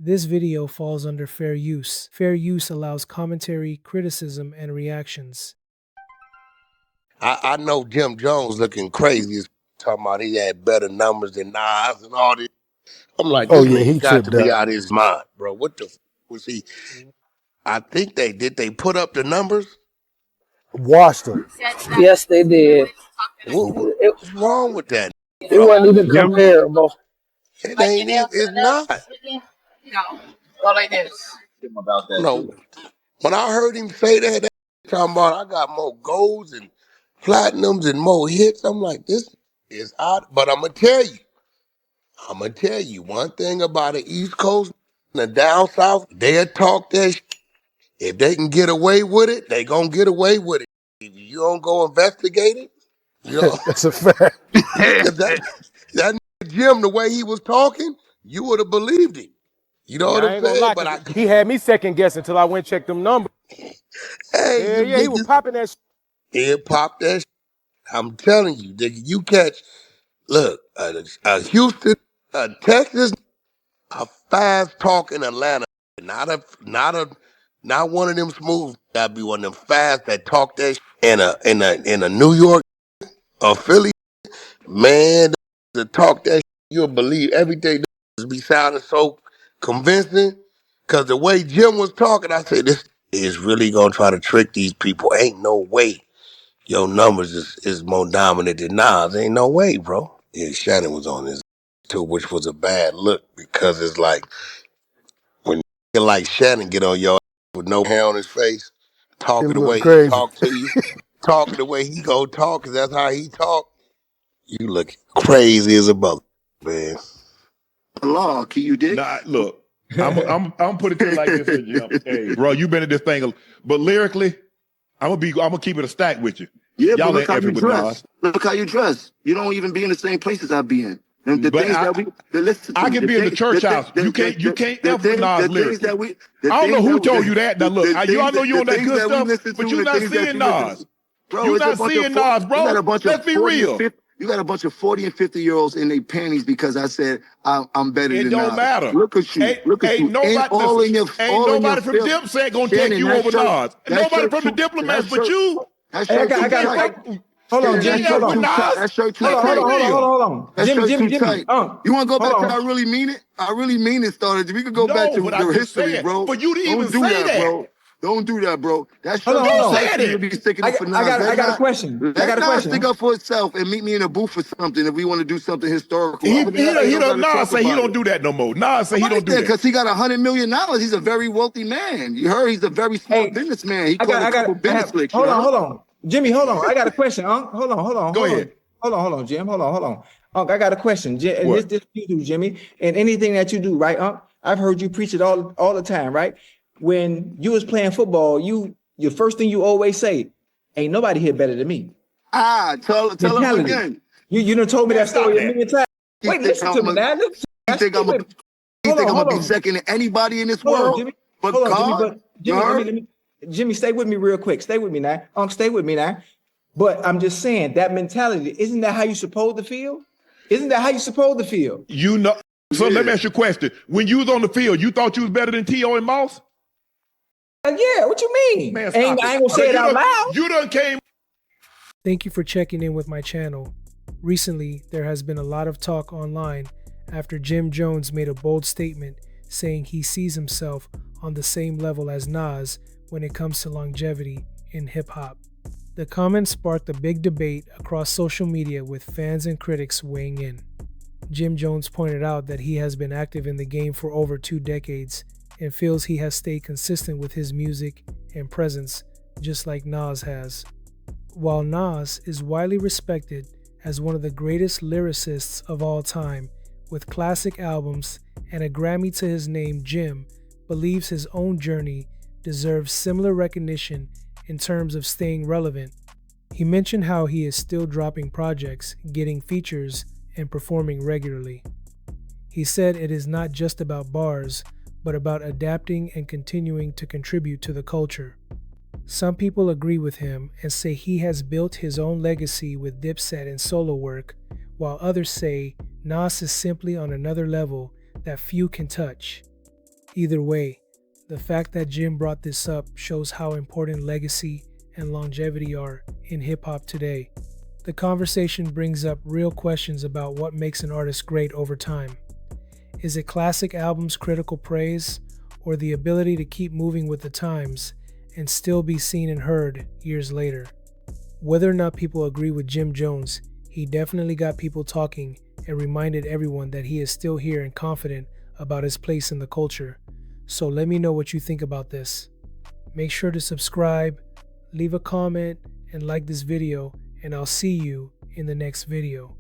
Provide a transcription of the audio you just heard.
This video falls under fair use. Fair use allows commentary, criticism, and reactions. I know Jim Jones looking crazy, talking about he had better numbers than Nas and all this. I'm like, this man got to be out of his mind, bro. What the was he? I think they put up the numbers. Washed them. Yes, they did. What's wrong with that? It wasn't even comparable. It ain't. It's not. No. Go like this. No. When I heard him say that talking about I got more golds and platinums and more hits, I'm like, this is odd. But I'm gonna tell you one thing about the East Coast and the down South, they'll talk that shit. If they can get away with it, they gonna get away with it. If you don't go investigate it, you know. That's a fact. that Jim, the way he was talking, you would have believed him. You know what I'm saying? But he had me second guessing until I went and checked them numbers. Hey, yeah, he was popping that shit. He popped that shit. I'm telling you, nigga, you catch, look, Houston, Texas, a fast talking Atlanta, not one of them smooth. Gotta be one of them fast that talk that shit. In a New York or Philly, man, to talk that shit, you'll believe everything. Be sounding so convincing, cause the way Jim was talking, I said, this is really gonna try to trick these people. Ain't no way your numbers is more dominant than Nas. Ain't no way, bro. Yeah, Shannon was on this too, which was a bad look, because it's like when like Shannon get on your ass with no hair on his face, talking the way he talk to you, talking the way he go talk, cause that's how he talk. You look crazy as a mother, man. Law, can you dig? Nah, look, I'm put it to you like this, Jim. Hey, bro, you been in this thing, but lyrically, I'm gonna keep it a stack with you. Yeah, y'all but look how you dress. Nas. Look how you dress. You don't even be in the same places I be in. And the things I can be in the church house. You can't F with Nas lyrics. I don't know who told you that. Now look, y'all know you on that good stuff, but you're not seeing Nas. You're not seeing Nas, bro. Let's be real. You got a bunch of 40 and 50-year-olds in their panties because I said I'm better than Nas. It don't matter. Look at you. Look at you. Nobody from Dipset gonna take you over Nas. Nobody from the diplomats but you. Hold on, Jimmy. Hold on. That shirt too tight. Hold on. Jimmy. You want to go back to I Really Mean It? I Really Mean It started. We could go back to the history, bro. For you to even say that, bro. Don't do that, bro. That shirt be sticking up for Nas. I got a question. Let Nas stick up for itself and meet me in a booth or something if we want to do something historical. Nas say he don't do that no more. Nas say he don't do that. Because he got $100 million. He's a very wealthy man. You heard he's a very smart businessman. He called a couple business licks. Hold on. Jimmy, hold on. I got a question, Unc. Hold on. Go ahead. Hold on, Jim. Hold on. Unc, I got a question. And this you do, Jimmy. And anything that you do, right, Unc? I've heard you preach it all the time, right? When you was playing football, your first thing you always say, ain't nobody here better than me. Tell him again. You done told me that story a million times. Wait, listen to me now. You think I'm gonna be second to anybody in this world? But God, Jimmy, stay with me real quick. Stay with me now. Unc, stay with me now. But I'm just saying, that mentality, isn't that how you supposed to feel? You know. So let me ask you a question. When you was on the field, you thought you was better than T.O. and Mase? Yeah, what you mean? Man, I ain't gonna say it out loud. You done came. Thank you for checking in with my channel. Recently, there has been a lot of talk online after Jim Jones made a bold statement saying he sees himself on the same level as Nas when it comes to longevity in hip-hop. The comments sparked a big debate across social media with fans and critics weighing in. Jim Jones pointed out that he has been active in the game for over 2 decades and feels he has stayed consistent with his music and presence just like Nas has. While Nas is widely respected as one of the greatest lyricists of all time with classic albums and a Grammy to his name, Jim believes his own journey deserves similar recognition in terms of staying relevant. He mentioned how he is still dropping projects, getting features, and performing regularly. He said it is not just about bars, but about adapting and continuing to contribute to the culture. Some people agree with him and say he has built his own legacy with Dipset and solo work, while others say Nas is simply on another level that few can touch. Either way, the fact that Jim brought this up shows how important legacy and longevity are in hip-hop today. The conversation brings up real questions about what makes an artist great over time. Is it classic albums' critical praise, or the ability to keep moving with the times and still be seen and heard years later? Whether or not people agree with Jim Jones, he definitely got people talking and reminded everyone that he is still here and confident about his place in the culture. So let me know what you think about this. Make sure to subscribe, leave a comment, and like this video, and I'll see you in the next video.